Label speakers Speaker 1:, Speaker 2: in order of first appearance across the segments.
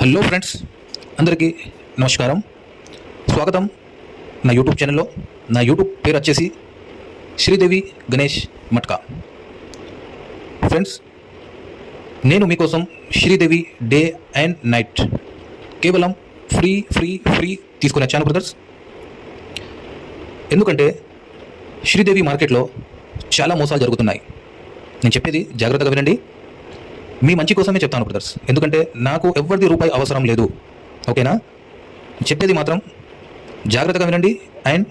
Speaker 1: Hello friends, అందరికీ నమస్కారం. స్వాగతం నా యూట్యూబ్ ఛానల్లో. నా యూట్యూబ్ పేరు వచ్చేసి శ్రీదేవి గణేష్ మట్కా. ఫ్రెండ్స్, నేను మీకోసం శ్రీదేవి డే అండ్ నైట్ కేవలం ఫ్రీ తీసుకుని వచ్చాను బ్రదర్స్. ఎందుకంటే శ్రీదేవి మార్కెట్లో చాలా మోసాలు జరుగుతున్నాయి. నేను చెప్పేది జాగ్రత్తగా వినండి. మీ మంచి కోసమే చెప్తాను బ్రదర్స్. ఎందుకంటే నాకు ఎవరిది రూపాయి అవసరం లేదు, ఓకేనా? చెప్పేది మాత్రం జాగ్రత్తగా వినండి అండ్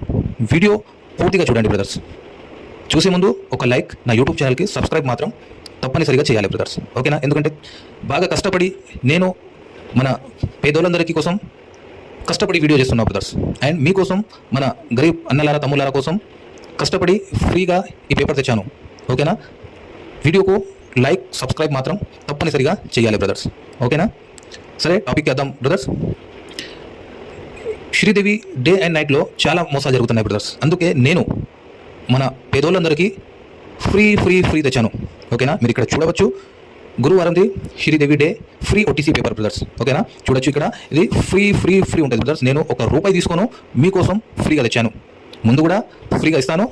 Speaker 1: వీడియో పూర్తిగా చూడండి బ్రదర్స్. చూసే ముందు ఒక లైక్, నా యూట్యూబ్ ఛానల్కి సబ్స్క్రైబ్ మాత్రం తప్పనిసరిగా చేయాలి బ్రదర్స్, ఓకేనా? ఎందుకంటే బాగా కష్టపడి నేను మన పేదోళ్ళందరికీ కోసం కష్టపడి వీడియో చేస్తున్నా బ్రదర్స్. అండ్ మీకోసం, మన గరీబ్ అన్నలారా తమ్ముళ్ళారా కోసం కష్టపడి ఫ్రీగా ఈ పేపర్ తెచ్చాను, ఓకేనా? వీడియోకు లైక్, సబ్స్క్రైబ్ మాత్రం తప్పనిసరిగా చేయాలి బ్రదర్స్, ఓకేనా? సరే, టాపిక్ చేద్దాం బ్రదర్స్. శ్రీదేవి డే అండ్ నైట్లో చాలా మోసాలు జరుగుతున్నాయి బ్రదర్స్. అందుకే నేను మన పేదోళ్ళందరికీ ఫ్రీ తెచ్చాను, ఓకేనా? మీరు ఇక్కడ చూడవచ్చు, గురువారంది Sridevi day free OTC paper brothers, ఓకేనా? చూడొచ్చు, ఇక్కడ ఇది ఫ్రీ ఉంటుంది బ్రదర్స్. నేను ₹1 తీసుకోను, మీకోసం ఫ్రీగా తెచ్చాను. ముందు కూడా ఫ్రీగా ఇస్తాను.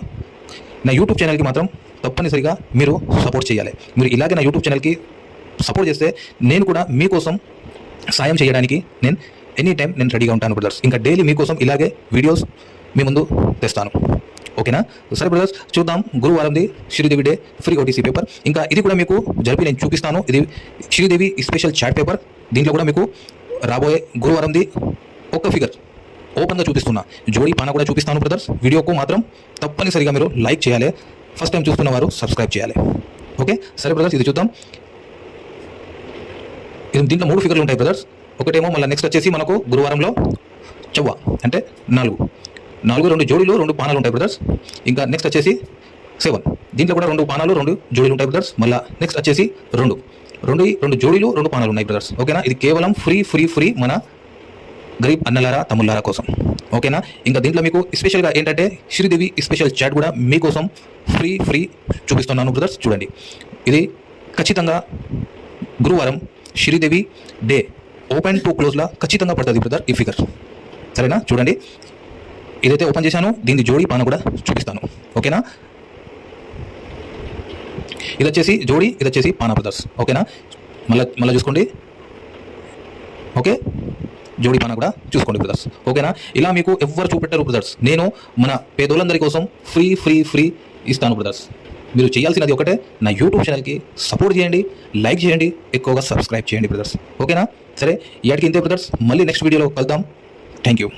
Speaker 1: నా యూట్యూబ్ ఛానల్కి మాత్రం తప్పనిసరిగా మీరు సపోర్ట్ చేయాలి. మీరు ఇలాగే నా యూట్యూబ్ ఛానల్కి సపోర్ట్ చేస్తే నేను కూడా మీకోసం సాయం చేయడానికి నేను ఎనీ టైం నేను రెడీగా ఉంటాను బ్రదర్స్. ఇంకా డైలీ మీకోసం ఇలాగే వీడియోస్ మీ ముందు తెస్తాను, ఓకేనా? సరే బ్రదర్స్, చూద్దాం గురువారంది Sridevi day free OTC paper. ఇంకా ఇది కూడా మీకు జరిపి నేను చూపిస్తాను. ఇది శ్రీదేవి స్పెషల్ చాట్ పేపర్. దీంట్లో కూడా మీకు రాబోయే గురువారంది ఒక ఫిగర్ ఓపెన్గా చూపిస్తున్నా, జోడీ పాన కూడా చూపిస్తాను బ్రదర్స్. వీడియోకు మాత్రం తప్పనిసరిగా మీరు లైక్ చేయాలి. ఫస్ట్ టైం చూస్తున్న వారు సబ్స్క్రైబ్ చేయాలి, ఓకే? సరే బ్రదర్స్, ఇది చూద్దాం. ఇది దీంట్లో 3 ఫిగర్లు ఉంటాయి బ్రదర్స్. ఒకటేమో మళ్ళీ నెక్స్ట్ వచ్చేసి మనకు గురువారంలో చవ్వ అంటే 4, 2 జోడీలు 2 పానాలు ఉంటాయి బ్రదర్స్. ఇంకా నెక్స్ట్ వచ్చేసి 7, దీంట్లో కూడా 2 పానాలు 2 జోడీలు ఉంటాయి బ్రదర్స్. మళ్ళీ నెక్స్ట్ వచ్చేసి 2 జోడీలు 2 పానాలు ఉన్నాయి బ్రదర్స్, ఓకేనా? ఇది కేవలం ఫ్రీ మన గరీబ్ అన్నలారా తమ్ముళ్ళారా కోసం, ఓకేనా? ఇంకా దీంట్లో మీకు స్పెషల్గా ఏంటంటే శ్రీదేవి స్పెషల్ చాట్ కూడా మీకోసం ఫ్రీ చూపిస్తున్నాను బ్రదర్స్. చూడండి, ఇది ఖచ్చితంగా గురువారం శ్రీదేవి డే ఓపెన్ టు క్లోజ్లా ఖచ్చితంగా పడుతుంది బ్రదర్ ఈ ఫిగర్, సరేనా? చూడండి, ఇదైతే ఓపెన్ చేశాను, దీని జోడీ పాన కూడా చూపిస్తాను, ఓకేనా? ఇది వచ్చేసి జోడీ, ఇది వచ్చేసి పాన బ్రదర్స్, ఓకేనా? మళ్ళీ చూసుకోండి, ఓకే? జోడీ పాన కూడా చూసుకోండి బ్రదర్స్, ఓకేనా? ఇలా మీకు ఎవ్వరు చూపెట్టారు బ్రదర్స్. నేను మన పేదోళ్ళందరి కోసం ఫ్రీ ఇస్తాను బ్రదర్స్. మీరు చేయాల్సినది ఒకటే, నా యూట్యూబ్ ఛానల్కి సపోర్ట్ చేయండి, లైక్ చేయండి, ఎక్కువగా సబ్స్క్రైబ్ చేయండి బ్రదర్స్, ఓకేనా? సరే, ఇయాటికి ఇంతే బ్రదర్స్. మళ్ళీ నెక్స్ట్ వీడియోలో కలుద్దాం. Thank you.